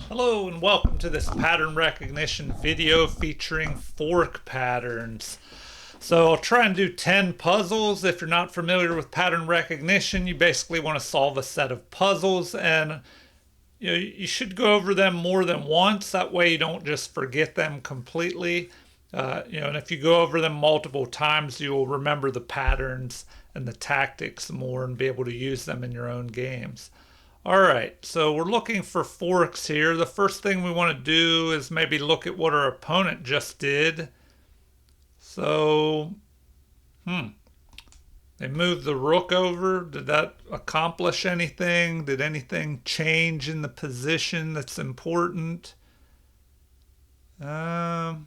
Hello and welcome to this pattern recognition video featuring fork patterns. So I'll try and do 10 puzzles. If you're not familiar with pattern recognition, you basically want to solve a set of puzzles, and you should go over them more than once. That way you don't just forget them completely. And if you go over them multiple times, you'll remember the patterns and the tactics more and be able to use them in your own games. All right, so we're looking for forks here. The first thing we want to do is maybe look at what our opponent just did. So, they moved the rook over. Did that accomplish anything? Did anything change in the position that's important? Um,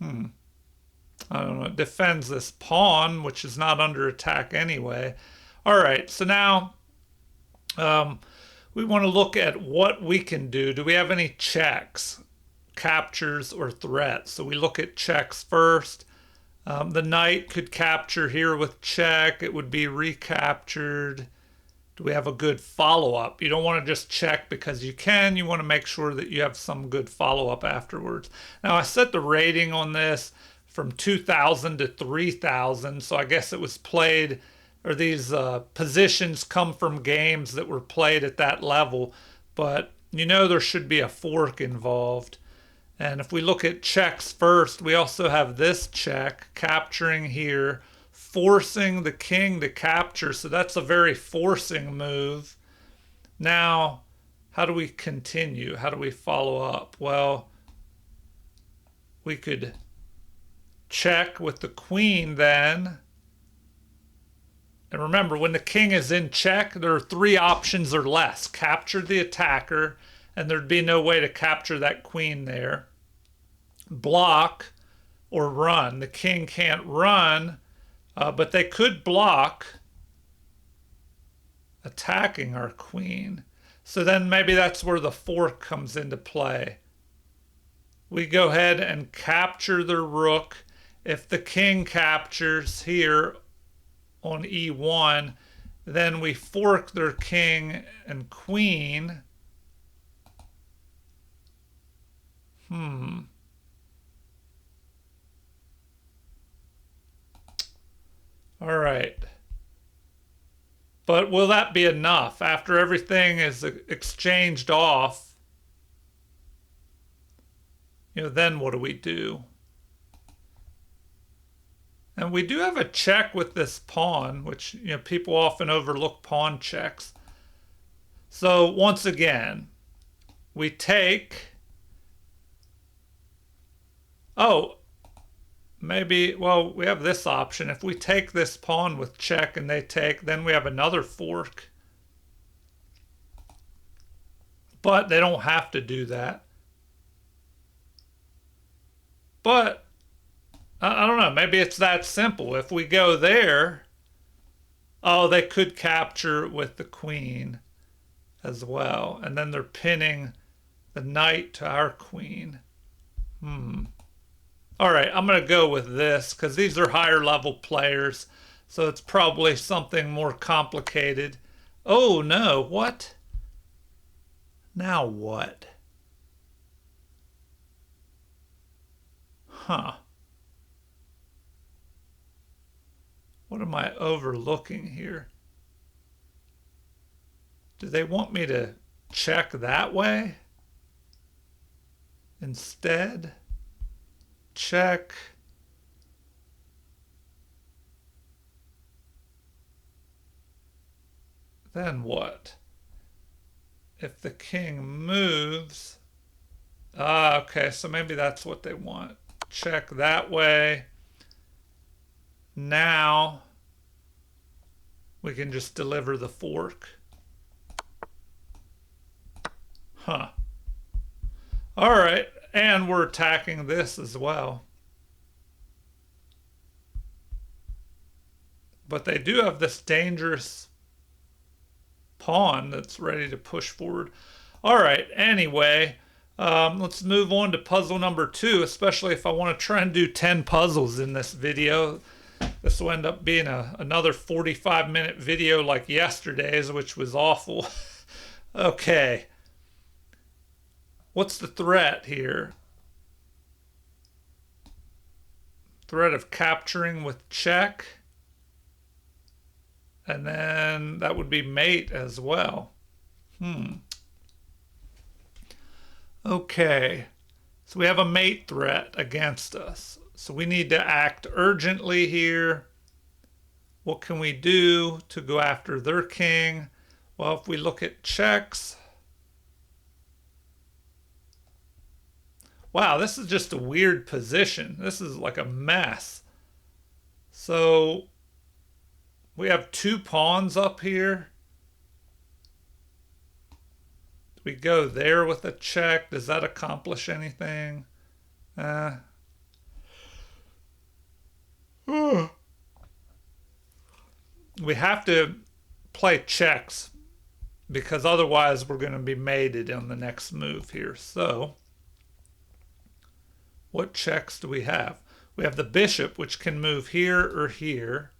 I don't know. It defends this pawn, which is not under attack anyway. All right, so now um, we want to look at what we can do. Do we have any checks, captures, or threats? So we look at checks first. The knight could capture here with check. It would be recaptured. Do we have a good follow-up? You don't want to just check because you can. You want to make sure that you have some good follow-up afterwards. Now, I set the rating on this from 2,000 to 3,000, so I guess it was played, or these positions come from games that were played at that level, but there should be a fork involved. And if we look at checks first, we also have this check capturing here, forcing the king to capture. So that's a very forcing move. Now, how do we continue? How do we follow up? Well, we could check with the queen then. And remember, when the king is in check, there are three options or less. Capture the attacker, and there'd be no way to capture that queen there. Block or run. The king can't run, but they could block attacking our queen. So then maybe that's where the fork comes into play. We go ahead and capture the rook. If the king captures here on e1, then we fork their king and queen. All right. But will that be enough? After everything is exchanged off, then what do we do? And we do have a check with this pawn, which, people often overlook pawn checks. So once again, we take, we have this option. If we take this pawn with check and they take, then we have another fork. But they don't have to do that. But I don't know, maybe it's that simple. If we go there, they could capture with the queen as well. And then they're pinning the knight to our queen. All right, I'm going to go with this because these are higher level players. So it's probably something more complicated. Oh, no. What? Now what? What am I overlooking here? Do they want me to check that way? Instead, check. Then what? If the king moves, okay, so maybe that's what they want. Check that way. Now we can just deliver the fork. All right, and we're attacking this as well. But they do have this dangerous pawn that's ready to push forward. All right, anyway, let's move on to puzzle number 2, especially if I want to try and do 10 puzzles in this video. This will end up being another 45-minute video like yesterday's, which was awful. Okay. What's the threat here? Threat of capturing with check. And then that would be mate as well. Okay. So we have a mate threat against us. So we need to act urgently here. What can we do to go after their king? Well, if we look at checks. Wow, this is just a weird position. This is like a mess. So we have 2 pawns up here. Do we go there with a check? Does that accomplish anything? We have to play checks because otherwise we're going to be mated on the next move here. So what checks do we have? We have the bishop, which can move here or here.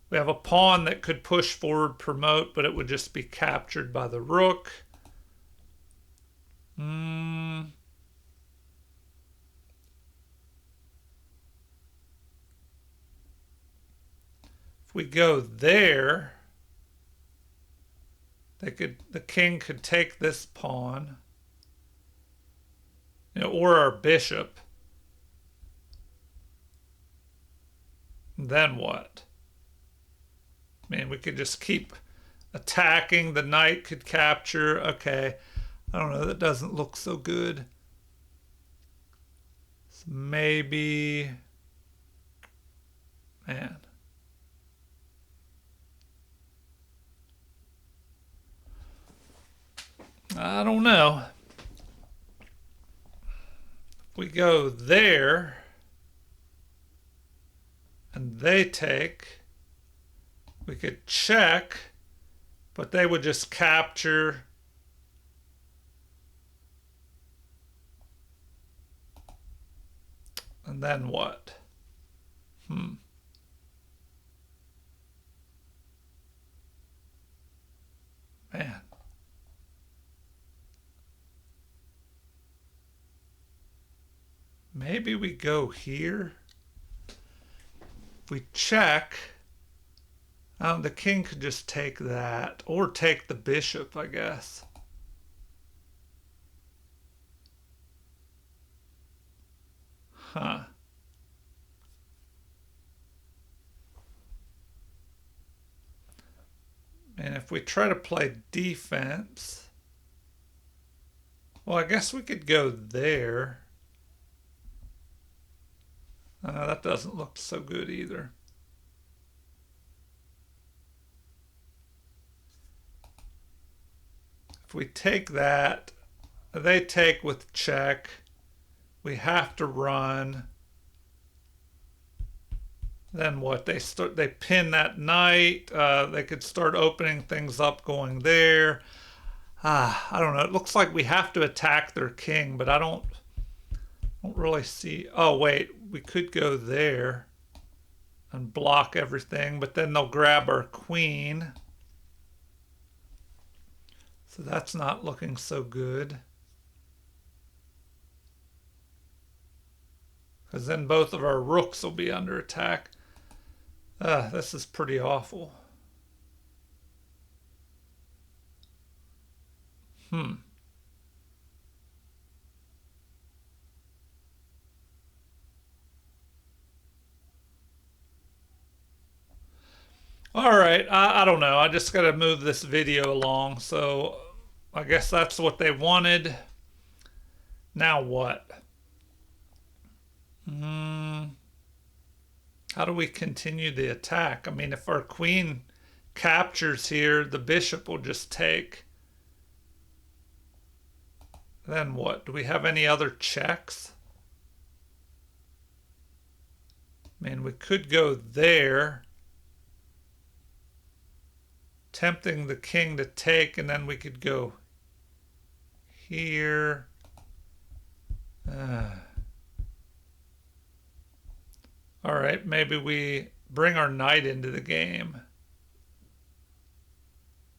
We have a pawn that could push forward, promote, but it would just be captured by the rook. If we go there, the king could take this pawn, or our bishop. Then what? I mean, we could just keep attacking. The knight could capture. Okay. I don't know. That doesn't look so good. So maybe... Man. I don't know. If we go there... and they take, we could check, but they would just capture. And then what? Man. Maybe we go here. If we check, the king could just take that, or take the bishop, I guess. Huh. And if we try to play defense, well, I guess we could go there. That doesn't look so good either. If we take that, they take with check. We have to run. Then what? They pin that knight. They could start opening things up going there. I don't know. It looks like we have to attack their king, but I don't really see. Oh, wait. We could go there and block everything, but then they'll grab our queen. So that's not looking so good. Because then both of our rooks will be under attack. This is pretty awful. All right, I don't know. I just got to move this video along. So I guess that's what they wanted. Now what? How do we continue the attack? I mean, if our queen captures here, the bishop will just take. Then what? Do we have any other checks? I mean, we could go there, tempting the king to take, and then we could go here. All right, maybe we bring our knight into the game.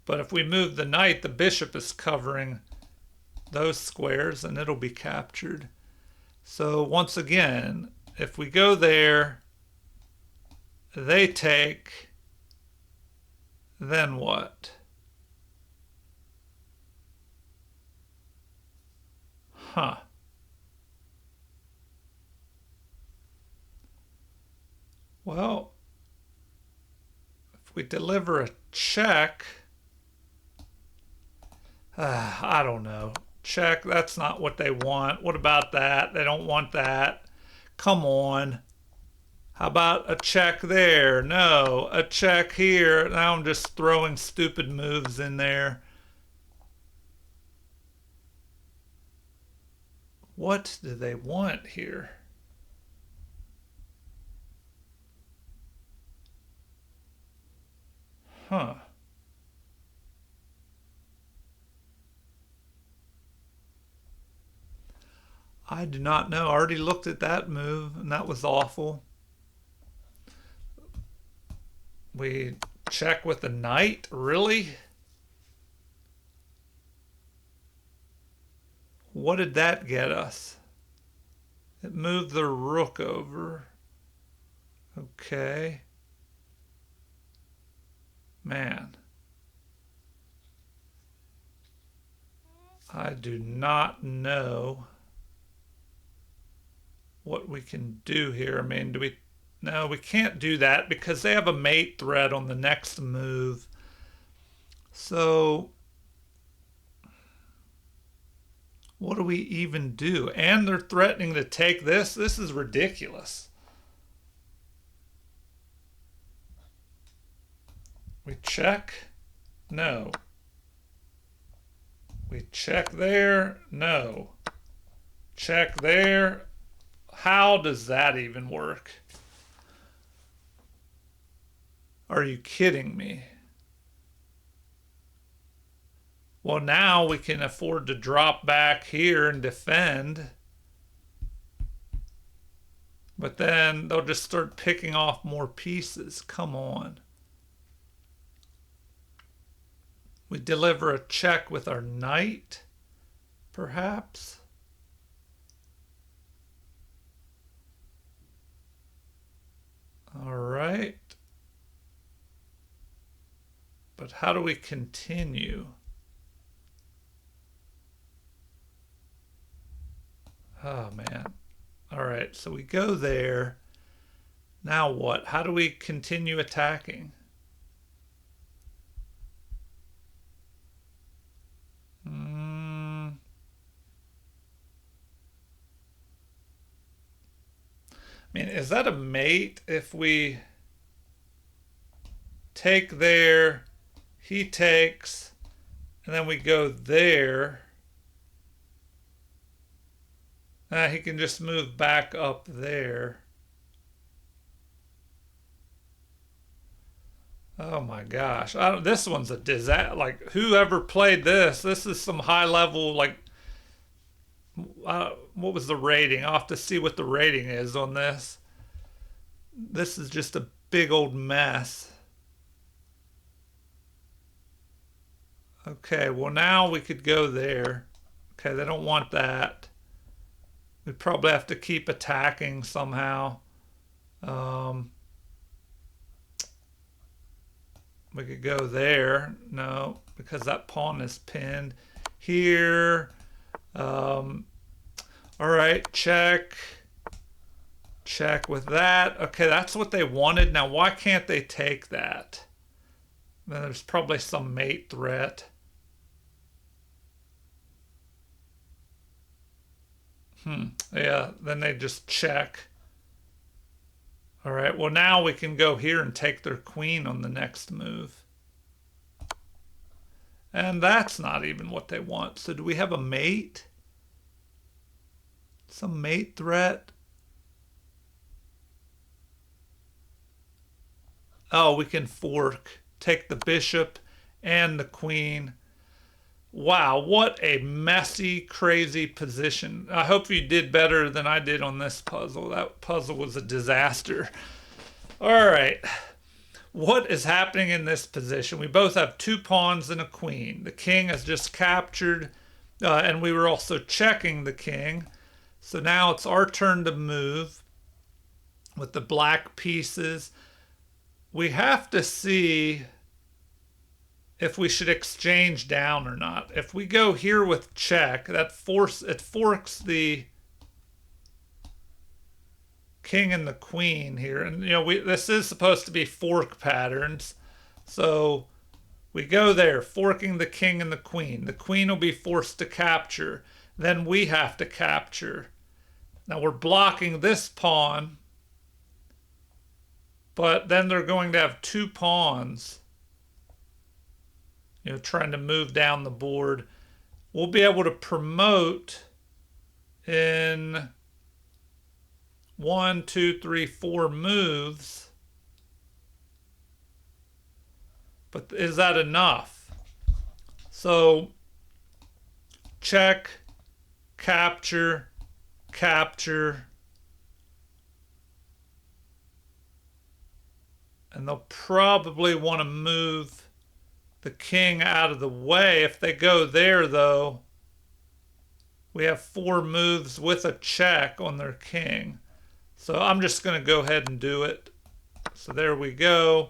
But if we move the knight, the bishop is covering those squares and it'll be captured. So once again, if we go there, they take, then what? Huh. Well, if we deliver a check, I don't know. Check, that's not what they want. What about that? They don't want that. Come on. How about a check there? No, a check here. Now I'm just throwing stupid moves in there. What do they want here? Huh. I do not know. I already looked at that move, and that was awful. We check with the knight? Really? What did that get us? It moved the rook over. Okay. Man. I do not know what we can do here. I mean, do we... No, we can't do that because they have a mate threat on the next move. So, what do we even do? And they're threatening to take this. This is ridiculous. We check. No. We check there. No. Check there. How does that even work? Are you kidding me? Well, now we can afford to drop back here and defend. But then they'll just start picking off more pieces. Come on. We deliver a check with our knight, perhaps. All right. But how do we continue? Oh, man. All right, so we go there. Now what? How do we continue attacking? I mean, is that a mate if we take there, he takes, and then we go there? He can just move back up there. Oh my gosh. This one's a disaster. Like, whoever played this is some high level, like, what was the rating? I'll have to see what the rating is on this. This is just a big old mess. Okay, well now we could go there. Okay, they don't want that. We probably have to keep attacking somehow. We could go there. No, because that pawn is pinned. Here. All right, check. Check with that. Okay, that's what they wanted. Now, why can't they take that? Then there's probably some mate threat. Yeah, then they just check. All right, well, now we can go here and take their queen on the next move. And that's not even what they want. So do we have a mate? Some mate threat? Oh, we can fork. Take the bishop and the queen. Wow, what a messy, crazy position. I hope you did better than I did on this puzzle. That puzzle was a disaster. All right. What is happening in this position? We both have two pawns and a queen. The king has just captured. And we were also checking the king. So now it's our turn to move with the black pieces. We have to see if we should exchange down or not. If we go here with check, it forks the king and the queen here. And this is supposed to be fork patterns. So we go there, forking the king and the queen. The queen will be forced to capture. Then we have to capture. Now we're blocking this pawn, but then they're going to have two pawns, trying to move down the board. We'll be able to promote in 1, 2, 3, 4 moves. But is that enough? So check, capture, capture. And they'll probably want to move the king out of the way. If they go there, though, we have 4 moves with a check on their king. So I'm just going to go ahead and do it. So there we go.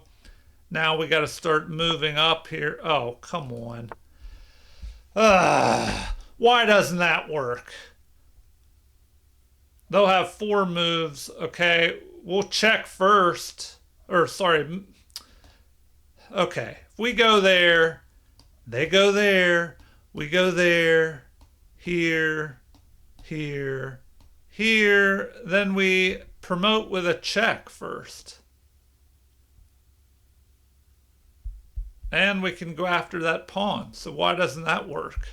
Now we got to start moving up here. Oh, come on. Why doesn't that work? They'll have 4 moves. Okay, we'll check first. Or, sorry. Okay, if we go there, they go there, we go there, here, here, here. Then we promote with a check first. And we can go after that pawn. So why doesn't that work?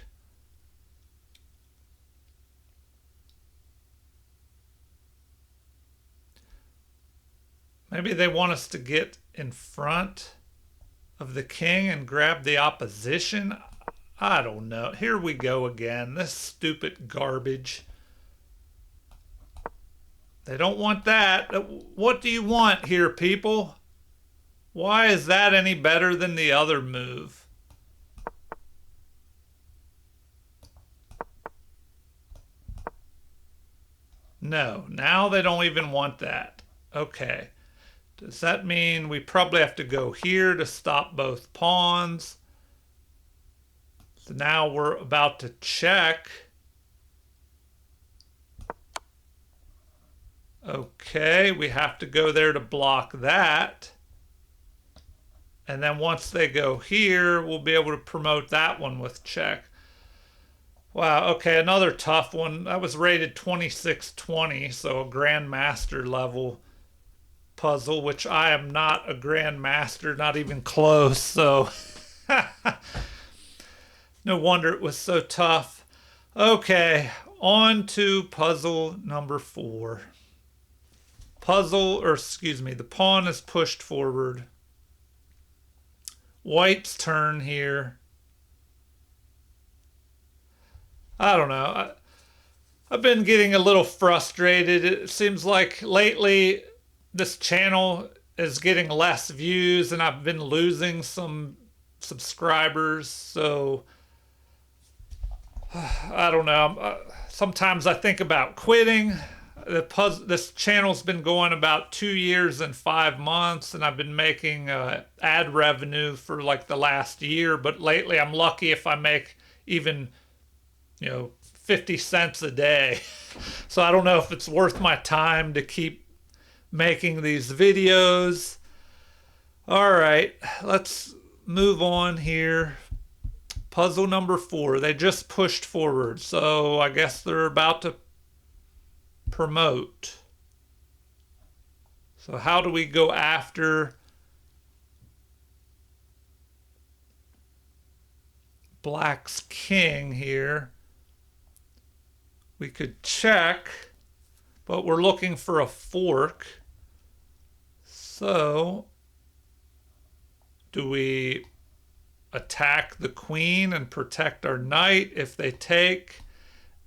Maybe they want us to get in front of the king and grab the opposition. I don't know. Here we go again. This stupid garbage. They don't want that. What do you want here, people? Why is that any better than the other move? No, now they don't even want that. Okay. Does that mean we probably have to go here to stop both pawns? So now we're about to check. Okay, we have to go there to block that. And then once they go here, we'll be able to promote that one with check. Wow, okay, another tough one. That was rated 2620, so a grandmaster level puzzle, which I am not a grandmaster, not even close, so no wonder it was so tough. Okay, on to puzzle number 4. The pawn is pushed forward. White's turn here. I don't know. I've been getting a little frustrated. It seems like lately this channel is getting less views and I've been losing some subscribers. So I don't know. Sometimes I think about quitting. This channel's been going about 2 years and 5 months, and I've been making ad revenue for like the last year. But lately, I'm lucky if I make even 50 cents a day. So I don't know if it's worth my time to keep making these videos. All right, let's move on here. Puzzle number 4. They just pushed forward, so I guess they're about to promote. So how do we go after Black's king here? We could check, but we're looking for a fork. So do we attack the queen and protect our knight? If they take,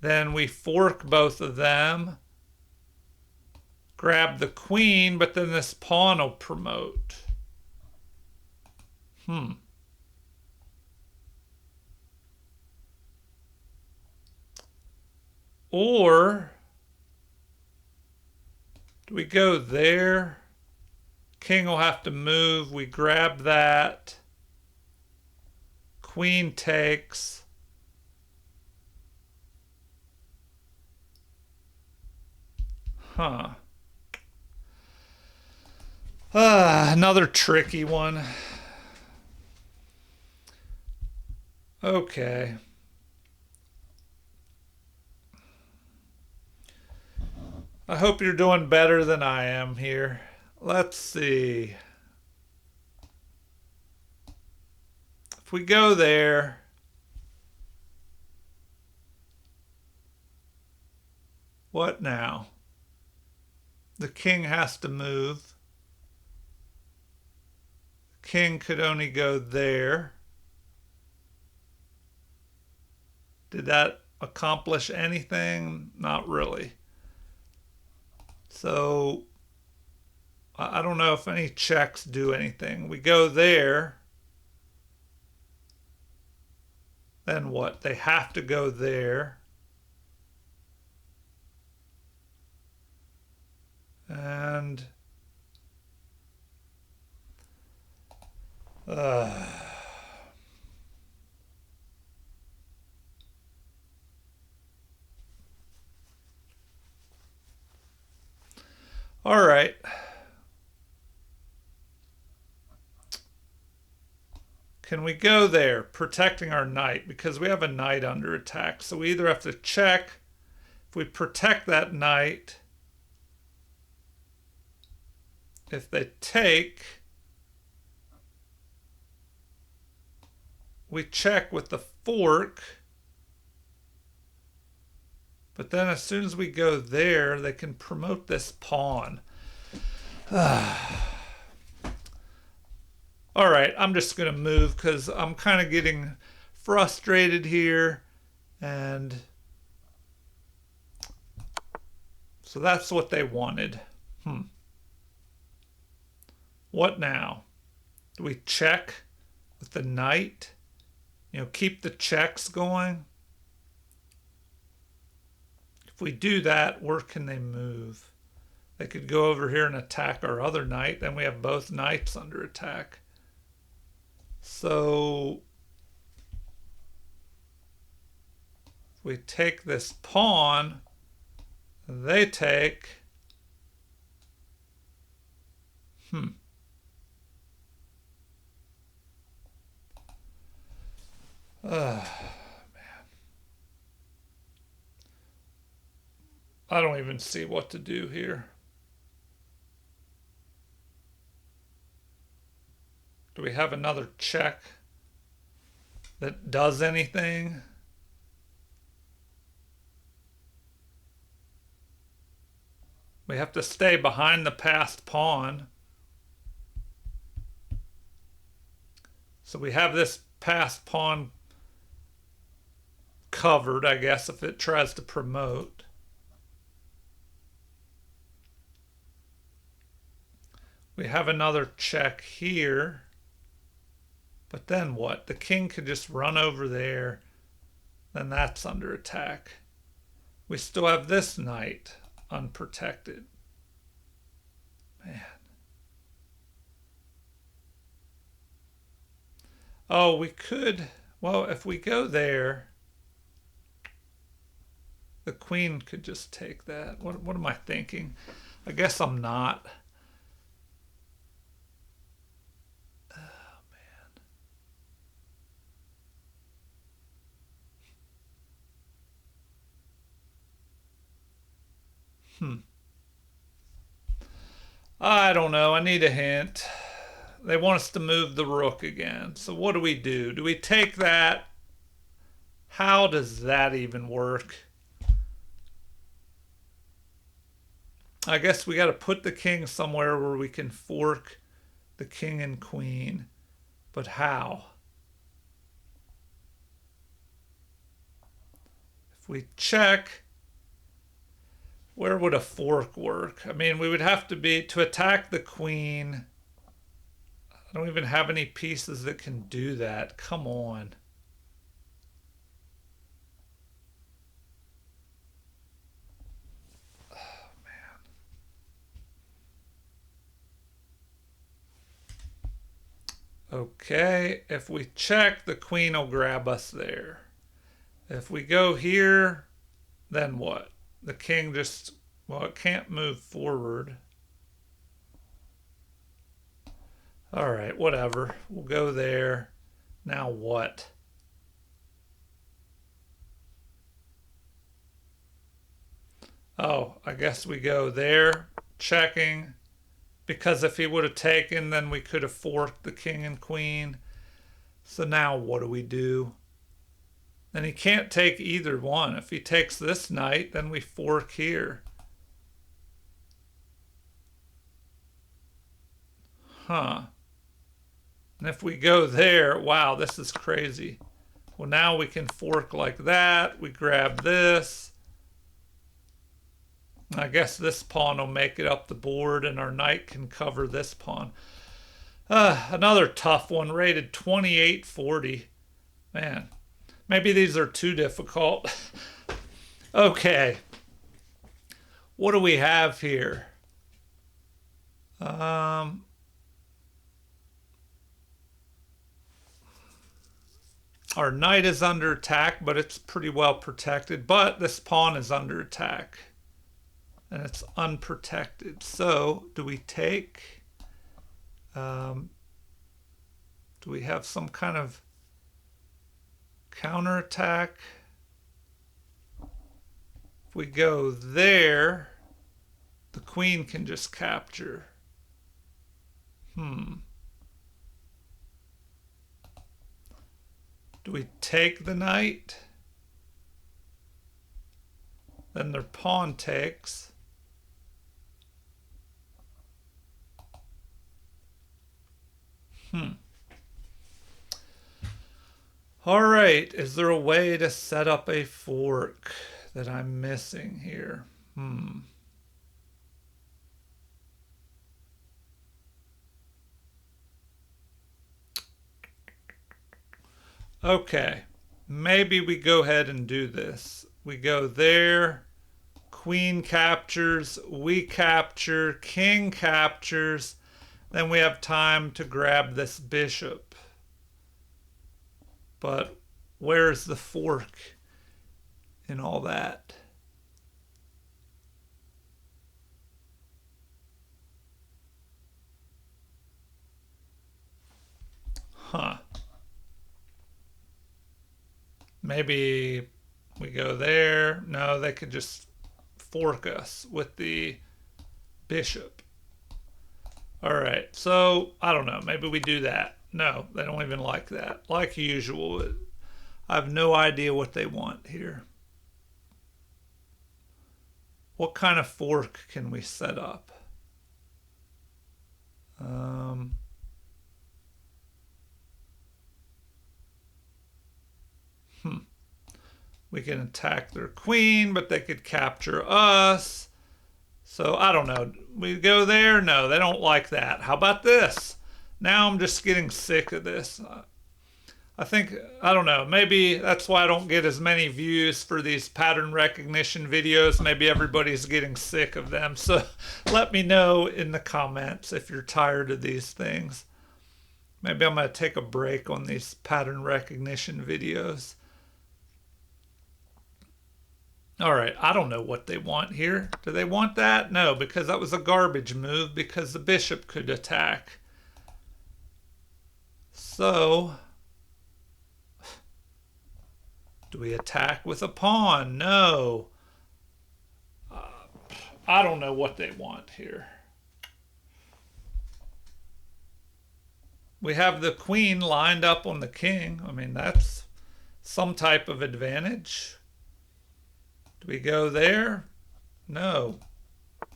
then we fork both of them. Grab the queen, but then this pawn will promote. Or do we go there? King will have to move. We grab that. Queen takes. Huh. Another tricky one. Okay. I hope you're doing better than I am here. Let's see. If we go there, what now? The king has to move. The king could only go there. Did that accomplish anything? Not really. So I don't know if any checks do anything. We go there. Then what? They have to go there. And all right. Can we go there, protecting our knight? Because we have a knight under attack. So we either have to check. If we protect that knight, if they take, we check with the fork. But then as soon as we go there, they can promote this pawn. All right, I'm just going to move because I'm kind of getting frustrated here. And so that's what they wanted. What now? Do we check with the knight? You know, keep the checks going? If we do that, where can they move? They could go over here and attack our other knight. Then we have both knights under attack. So if we take this pawn, they take. Man. I don't even see what to do here. Do we have another check that does anything? We have to stay behind the passed pawn. So we have this passed pawn covered, I guess, if it tries to promote. We have another check here. But then what? The king could just run over there. Then that's under attack. We still have this knight unprotected. Man. Oh, we could. Well, if we go there, the queen could just take that. What am I thinking? I guess I'm not. I don't know. I need a hint. They want us to move the rook again. So what do we do? Do we take that? How does that even work? I guess we got to put the king somewhere where we can fork the king and queen. But how? If we check, where would a fork work? I mean, we would have to be to attack the queen. I don't even have any pieces that can do that. Come on. Okay, if we check, the queen will grab us there. If we go here, then what? The king just, well, it can't move forward. All right, whatever. We'll go there. Now what? Oh, I guess we go there, checking. Because if he would have taken, then we could have forked the king and queen. So now what do we do? Then he can't take either one. If he takes this knight, then we fork here. Huh. And if we go there, wow, this is crazy. Well, now we can fork like that. We grab this. I guess this pawn will make it up the board and our knight can cover this pawn. Another tough one, rated 2840. Man, maybe these are too difficult. Okay. What do we have here? Our knight is under attack, but it's pretty well protected. But this pawn is under attack. And it's unprotected. So, do we take? Do we have some kind of counterattack? If we go there, the queen can just capture. Do we take the knight? Then their pawn takes. All right, is there a way to set up a fork that I'm missing here? Okay, maybe we go ahead and do this. We go there, queen captures, we capture, king captures, then we have time to grab this bishop. But where's the fork in all that? Huh. Maybe we go there. No, they could just fork us with the bishop. All right, so I don't know. Maybe we do that. No, they don't even like that. Like usual, I have no idea what they want here. What kind of fork can we set up? We can attack their queen, but they could capture us. So I don't know. We go there? No, they don't like that. How about this? Now I'm just getting sick of this. I think, I don't know, maybe that's why I don't get as many views for these pattern recognition videos. Maybe everybody's getting sick of them. So let me know in the comments if you're tired of these things. Maybe I'm going to take a break on these pattern recognition videos. All right, I don't know what they want here. Do they want that? No, because that was a garbage move because the bishop could attack. So, do we attack with a pawn? No. I don't know what they want here. We have the queen lined up on the king. I mean, that's some type of advantage. Do we go there? No.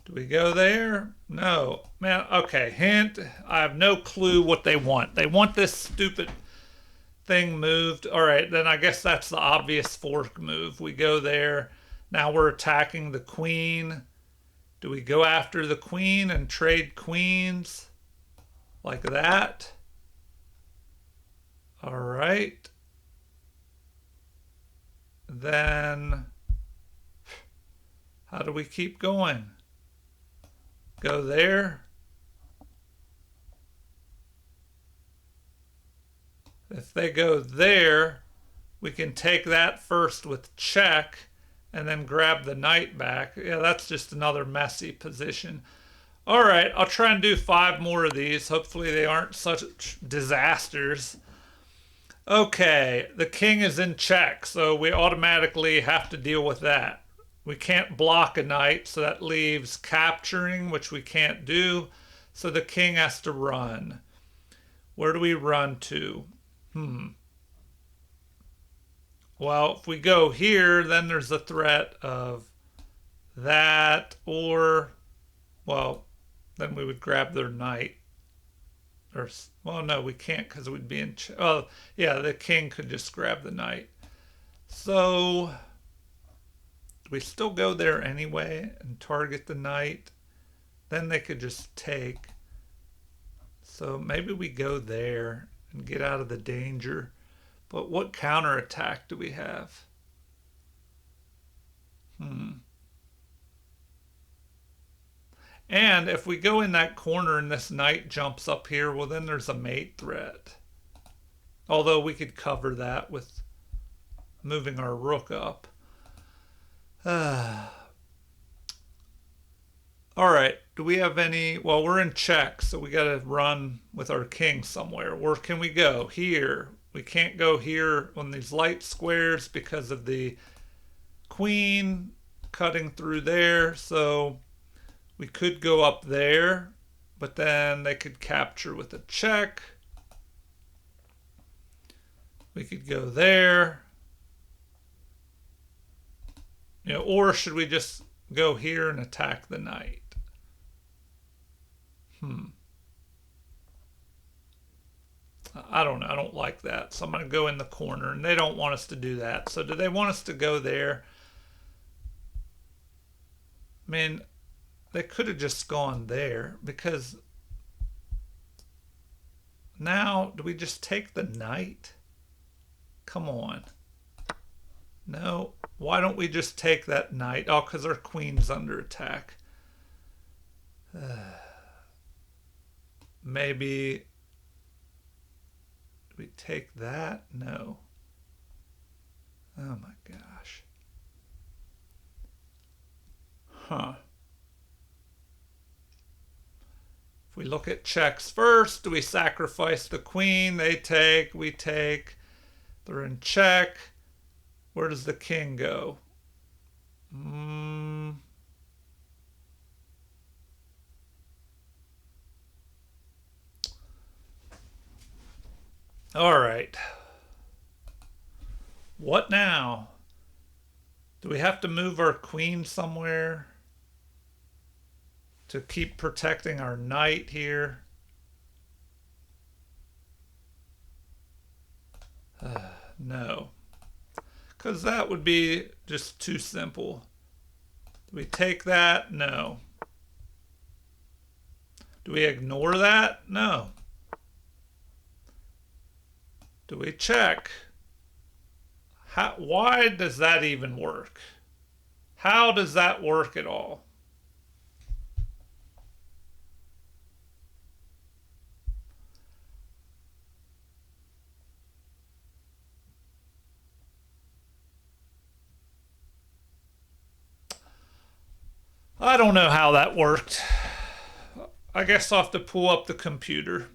Do we go there? No. Man, okay, hint. I have no clue what they want. They want this stupid thing moved. All right, then I guess that's the obvious fork move. We go there. Now we're attacking the queen. Do we go after the queen and trade queens? Like that? All right. Then how do we keep going? Go there. If they go there, we can take that first with check and then grab the knight back. Yeah, that's just another messy position. All right, I'll try and do 5 more of these. Hopefully they aren't such disasters. Okay, the king is in check, so we automatically have to deal with that. We can't block a knight, so that leaves capturing, which we can't do. So the king has to run. Where do we run to? Well, if we go here, then there's the threat of that, or, well, then we would grab their knight. Or, well, no, we can't because we'd be in. Oh, yeah, the king could just grab the knight. So we still go there anyway and target the knight. Then they could just take. So maybe we go there and get out of the danger. But what counterattack do we have? And if we go in that corner and this knight jumps up here, well, then there's a mate threat. Although we could cover that with moving our rook up. All right, do we have any? Well, we're in check, so we got to run with our king somewhere. Where can we go? Here. We can't go here on these light squares because of the queen cutting through there. So we could go up there, but then they could capture with a check. We could go there. You know, or should we just go here and attack the knight? I don't know. I don't like that. So I'm going to go in the corner, and they don't want us to do that. So do they want us to go there? I mean, they could have just gone there because now do we just take the knight? Come on. No. Why don't we just take that knight? Oh, because our queen's under attack. Maybe we take that? No. Oh my gosh. Huh. If we look at checks first, do we sacrifice the queen? They take, we take. They're in check. Where does the king go? All right. What now? Do we have to move our queen somewhere to keep protecting our knight here? No. Because that would be just too simple. Do we take that? No. Do we ignore that? No. Do we check? Why does that even work? How does that work at all? I don't know how that worked. I guess I'll have to pull up the computer.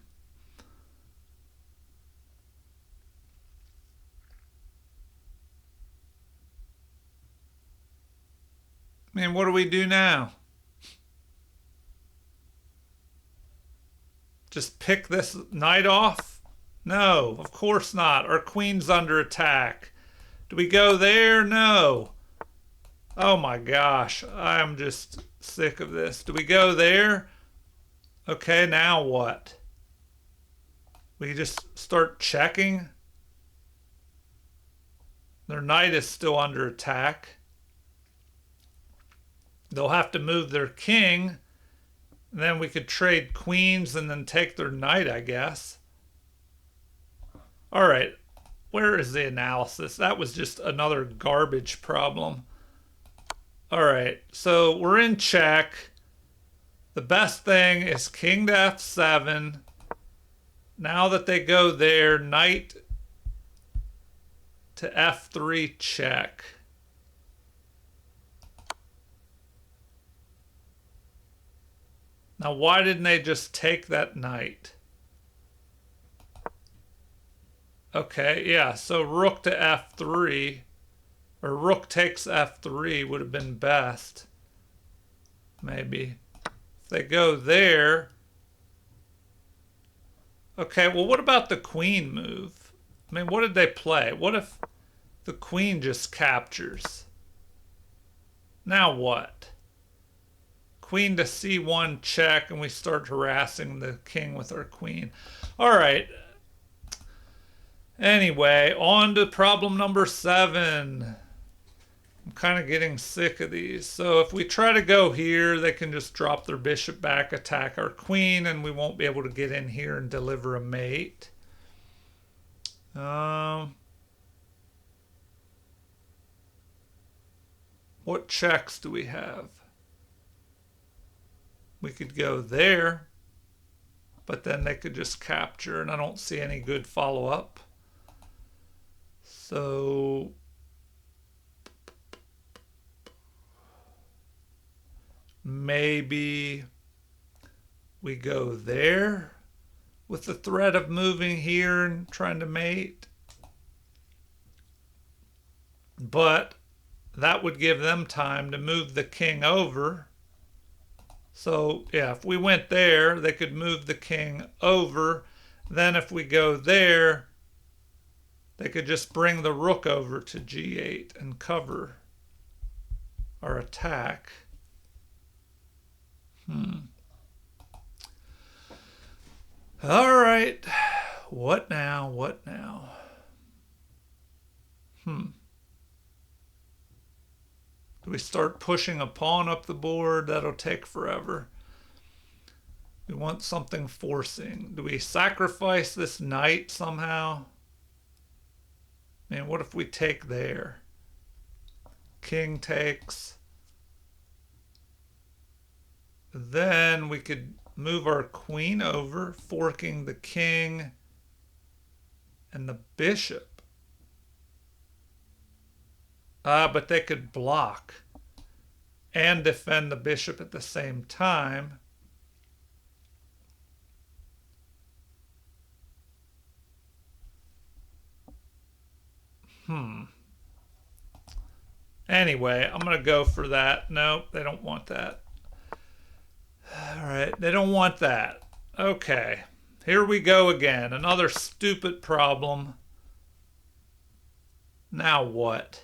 I mean, what do we do now? Just pick this knight off? No, of course not. Our queen's under attack. Do we go there? No. Oh my gosh, I'm just sick of this. Do we go there? Okay, now what? We just start checking? Their knight is still under attack. They'll have to move their king. And then we could trade queens and then take their knight, I guess. All right, where is the analysis? That was just another garbage problem. All right, so we're in check. The best thing is king to f7. Now that they go there, knight to f3 check. Now, why didn't they just take that knight? Okay, yeah, so rook to f3, or rook takes f3 would have been best. Maybe. If they go there. Okay, well, what about the queen move? I mean, what did they play? What if the queen just captures? Now what? Queen to c1 check, and we start harassing the king with our queen. All right. Anyway, on to problem number 7. I'm kind of getting sick of these. So if we try to go here, they can just drop their bishop back, attack our queen, and we won't be able to get in here and deliver a mate. What checks do we have? We could go there, but then they could just capture, and I don't see any good follow-up. So maybe we go there with the threat of moving here and trying to mate. But that would give them time to move the king over. So yeah, if we went there, they could move the king over. Then if we go there, they could just bring the rook over to g8 and cover our attack. All right. What now? What now? Do we start pushing a pawn up the board? That'll take forever. We want something forcing. Do we sacrifice this knight somehow? Man, what if we take there? King takes. Then we could move our queen over, forking the king and the bishop. But they could block and defend the bishop at the same time. Anyway, I'm going to go for that. Nope, they don't want that. All right, they don't want that. Okay, here we go again. Another stupid problem. Now what?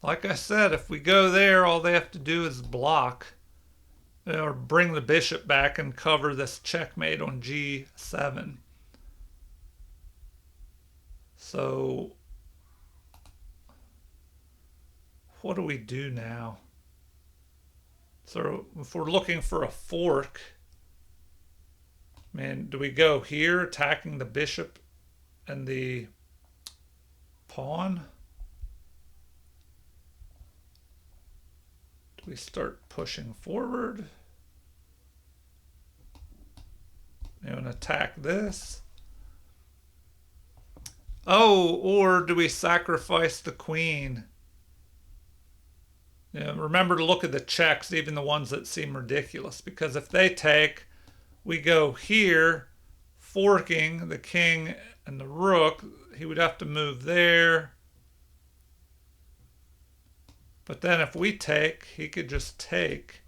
Like I said, if we go there, all they have to do is block or bring the bishop back and cover this checkmate on g7. So what do we do now? So if we're looking for a fork, man, do we go here attacking the bishop and the pawn? Do we start pushing forward? And attack this? Oh, or do we sacrifice the queen? Remember to look at the checks, even the ones that seem ridiculous, because if they take, we go here, forking the king and the rook. He would have to move there. But then if we take, he could just take,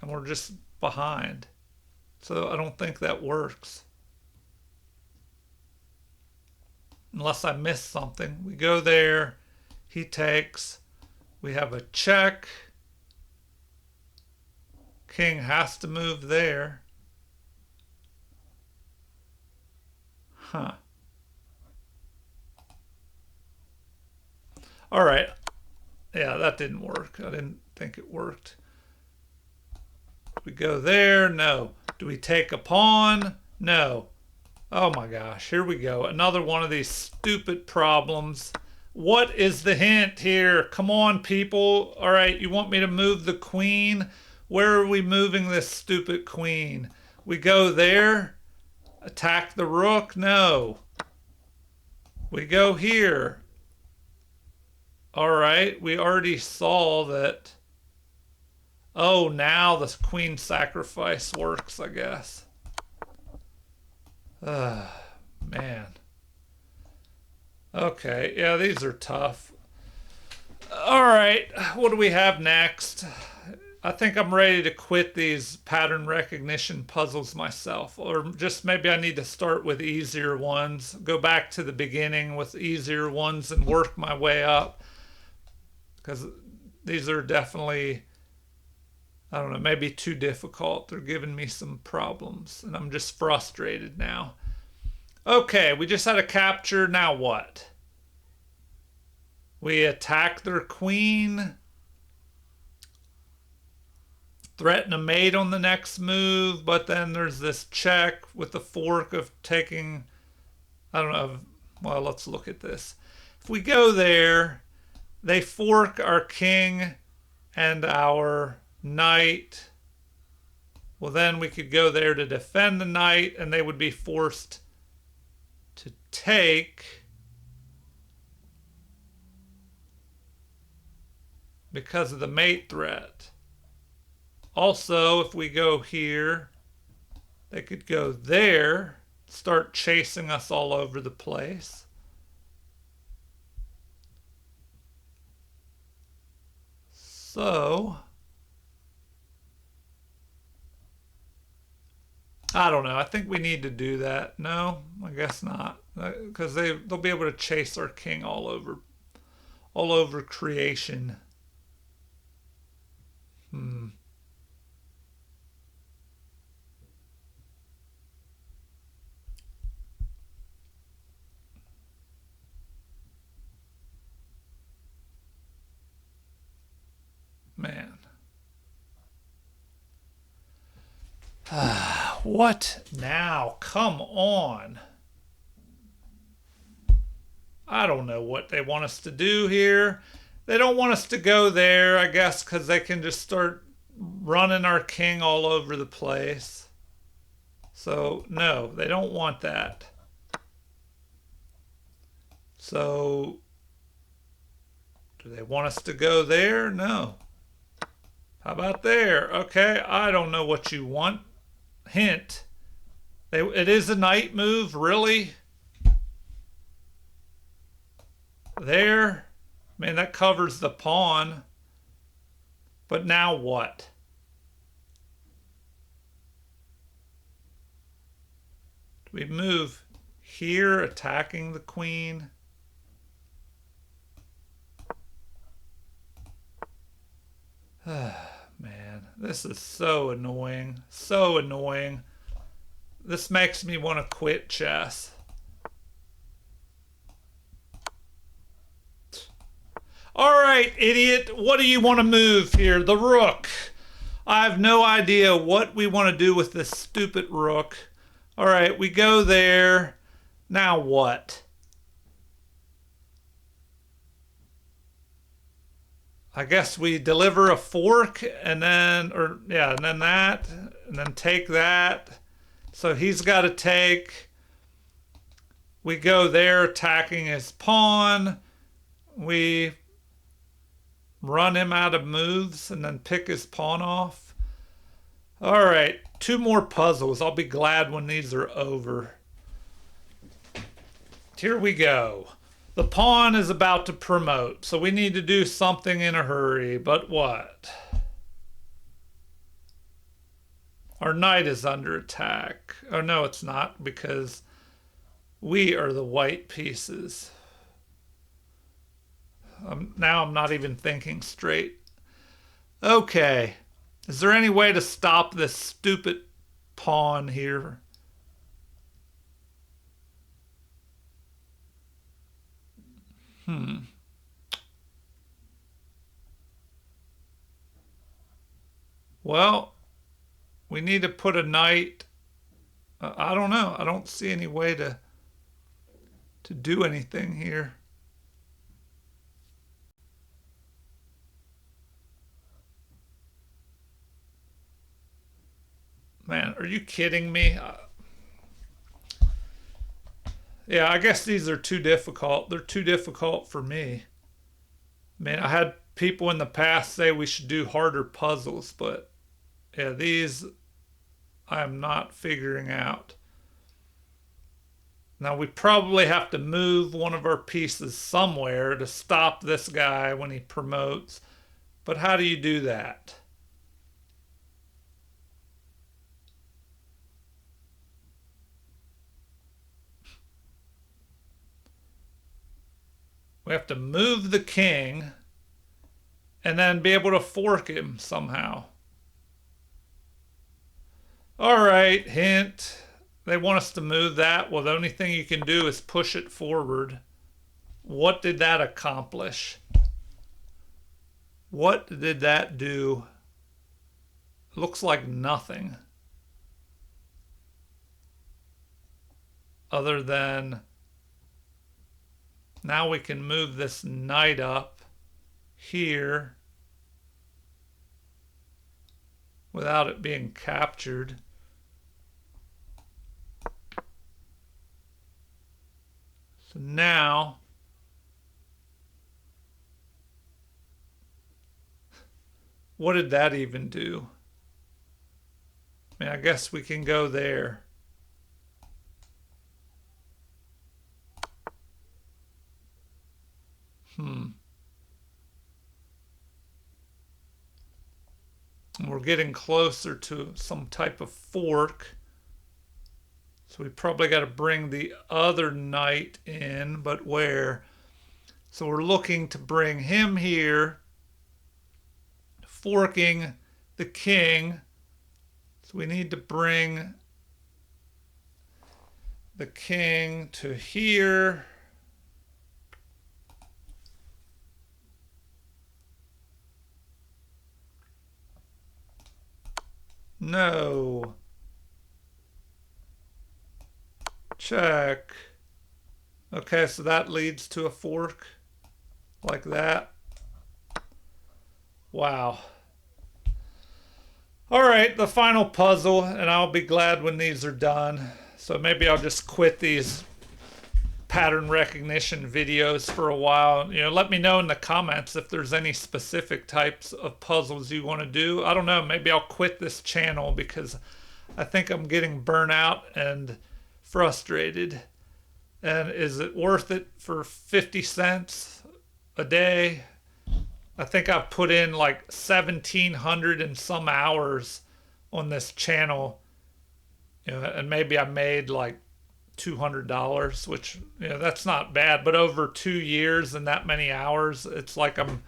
and we're just behind. So I don't think that works. Unless I missed something. We go there, he takes, we have a check. King has to move there. All right. Yeah, that didn't work. I didn't think it worked. We go there. No. Do we take a pawn? No. Oh my gosh. Here we go. Another one of these stupid problems. What is the hint here? Come on, people. All right, you want me to move the queen? Where are we moving this stupid queen? We go there. Attack the rook? No. We go here. All right, we already saw that. Oh, now the queen sacrifice works, I guess. Man. Okay, yeah, these are tough. All right, what do we have next? I think I'm ready to quit these pattern recognition puzzles myself. Or just maybe I need to start with easier ones, go back to the beginning with easier ones and work my way up. Because these are definitely, I don't know, maybe too difficult. They're giving me some problems and I'm just frustrated now. Okay, we just had a capture. Now what? We attack their queen. Threaten a mate on the next move, but then there's this check with the fork of taking, I don't know, well, let's look at this. If we go there, they fork our king and our knight. Well, then we could go there to defend the knight, and they would be forced to take because of the mate threat. Also, if we go here, they could go there, start chasing us all over the place. So, I don't know. I think we need to do that. No, I guess not. Because they'll be able to chase our king all over creation. Man. What now? Come on. I don't know what they want us to do here. They don't want us to go there, I guess, because they can just start running our king all over the place. So, no, they don't want that. So, do they want us to go there? No. How about there? Okay, I don't know what you want. Hint. It is a knight move, really? There. Man, that covers the pawn. But now what? Do we move here, attacking the queen? Man, this is so annoying. So annoying. This makes me want to quit chess. All right, idiot. What do you want to move here? The rook. I have no idea what we want to do with this stupid rook. All right, we go there. Now what? I guess we deliver a fork and then, and then that, and then take that. So he's got to take. We go there attacking his pawn. We run him out of moves and then pick his pawn off. All right, 2 more puzzles. I'll be glad when these are over. Here we go. The pawn is about to promote, so we need to do something in a hurry. But what? Our knight is under attack. Oh, no, it's not, because we are the white pieces. Now I'm not even thinking straight. Okay. Is there any way to stop this stupid pawn here? Well, we need to put a knight. I don't know. I don't see any way to do anything here. Man, are you kidding me? Yeah, I guess these are too difficult. They're too difficult for me. Man, I had people in the past say we should do harder puzzles, but yeah, these I'm not figuring out. Now we probably have to move one of our pieces somewhere to stop this guy when he promotes. But how do you do that? We have to move the king and then be able to fork him somehow. All right, hint. They want us to move that. Well, the only thing you can do is push it forward. What did that accomplish? What did that do? Looks like nothing. Other than now we can move this knight up here without it being captured. So now what did that even do? I mean, I guess we can go there. And we're getting closer to some type of fork. So we probably got to bring the other knight in, but where? So we're looking to bring him here, forking the king. So we need to bring the king to here. No. Check. Okay, so that leads to a fork like that. Wow. All right, the final puzzle, and I'll be glad when these are done. So maybe I'll just quit these pattern recognition videos for a while. You know, let me know in the comments if there's any specific types of puzzles you want to do. I don't know, maybe I'll quit this channel because I think I'm getting burnt out and frustrated. And is it worth it for 50 cents a day? I think I've put in like 1,700 and some hours on this channel, you know, and maybe I made like $200, which, you know, that's not bad. But over 2 years and that many hours, it's like I'm,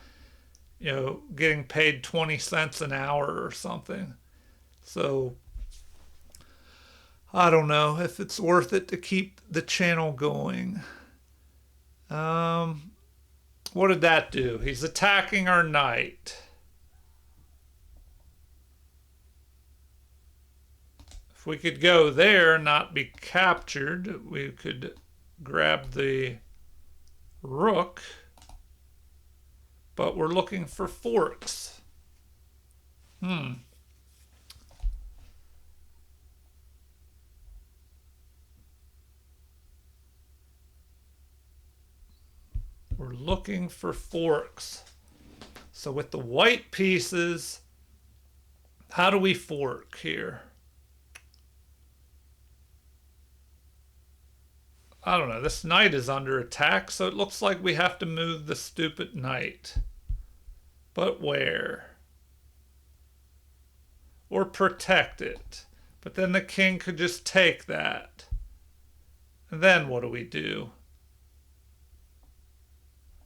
you know, getting paid 20 cents an hour or something. So I don't know if it's worth it to keep the channel going. What did that do? He's attacking our knight. If we could go there and not be captured, we could grab the rook. But we're looking for forks. We're looking for forks. So with the white pieces, how do we fork here? I don't know. This knight is under attack, so it looks like we have to move the stupid knight. But where? Or protect it. But then the king could just take that. And then what do we do?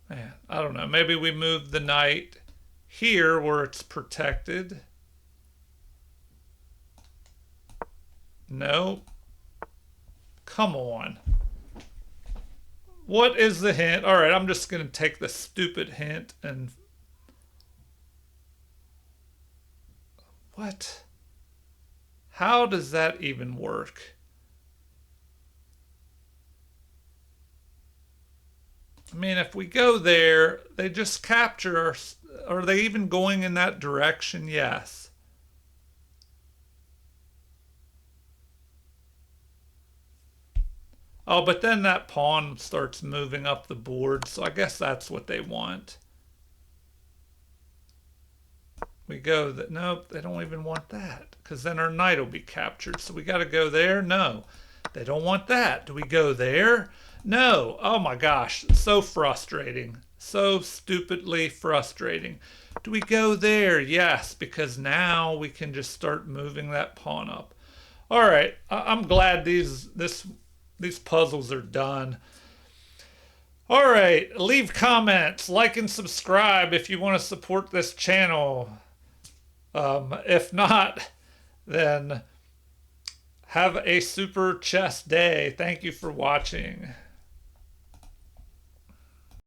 Man, I don't know. Maybe we move the knight here where it's protected. No. Come on. What is the hint? All right, I'm just going to take the stupid hint and... What? How does that even work? I mean, if we go there, they just capture us. Are they even going in that direction? Yes. Oh, but then that pawn starts moving up the board, so I guess that's what they want. We go that, nope, they don't even want that, because then our knight will be captured. So we got to go there. No, they don't want that. Do we go there? No. Oh my gosh, so frustrating, so stupidly frustrating. Do we go there? Yes, because now we can just start moving that pawn up. All right, I'm glad these puzzles are done. All right, leave comments, like and subscribe if you want to support this channel. If not, then have a super chess day. Thank you for watching.